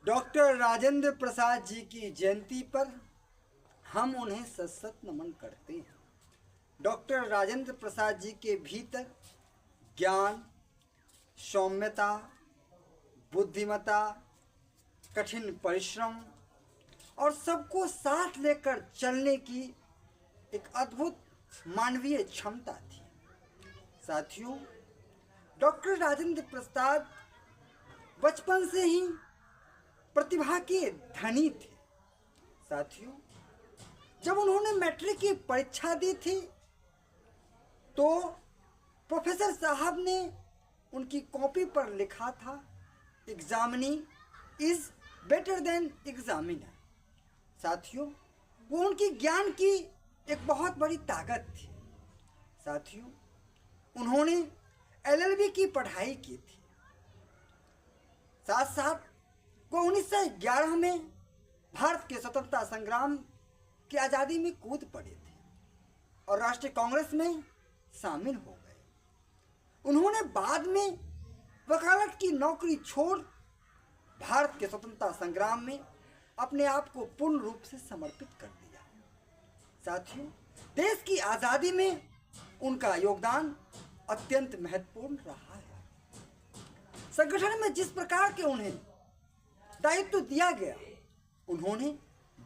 Doctor Rajendra Prasad ji की जयंती पर हम उन्हें सत सत नमन करते हैं। डॉक्टर राजेंद्र प्रसाद जी के भीतर ज्ञान, सौम्यता, बुद्धिमत्ता, कठिन परिश्रम और सबको साथ लेकर चलने की एक अद्भुत मानवीय क्षमता थी। साथियों, डॉक्टर राजेंद्र प्रसाद बचपन से ही प्रतिभा के धनी थे। साथियों, जब उन्होंने मैट्रिक की परीक्षा दी थी तो प्रोफेसर साहब ने उनकी कॉपी पर लिखा था, examinee is better than examiner. साथियों, वो उनकी ज्ञान की एक बहुत बड़ी ताकत थी। साथियों, उन्होंने LLB की पढ़ाई की थी। साथ साथ वो 1911 में भारत के स्वतंत्रता संग्राम की आज़ादी में कूद पड़े थे और राष्ट्रीय कांग्रेस में शामिल हो गए। उन्होंने बाद में वकालत की नौकरी छोड़ भारत के स्वतंत्रता संग्राम में अपने आप को पूर्ण रूप से समर्पित कर दिया। साथियों, देश की आज़ादी में उनका योगदान अत्यंत महत्वपूर्ण रहा है। संगठन में जिस प्रकार के उन्हें दायित्व दिया गया, उन्होंने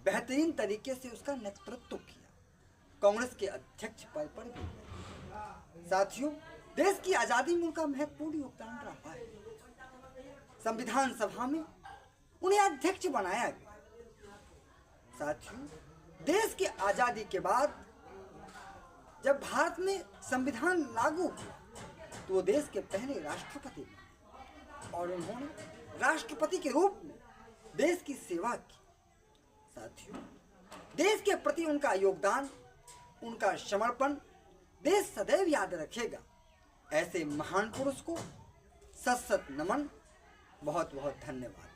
बेहतरीन तरीके से उसका नेतृत्व किया। कांग्रेस के अध्यक्ष पद पर भी गए। साथियों, देश की आज़ादी में उनका महत्वपूर्ण योगदान रहा है। संविधान सभा में उन्हें अध्यक्ष बनाया गया। साथियों, देश की आज़ादी के बाद जब भारत में संविधान लागू हुआ तो वो देश के पहले राष्ट्रपति बने और उन्होंने राष्ट्रपति के रूप में देश की सेवा की। साथियों, देश के प्रति उनका योगदान, उनका समर्पण देश सदैव याद रखेगा। ऐसे महान पुरुष को सत सत नमन। बहुत बहुत धन्यवाद।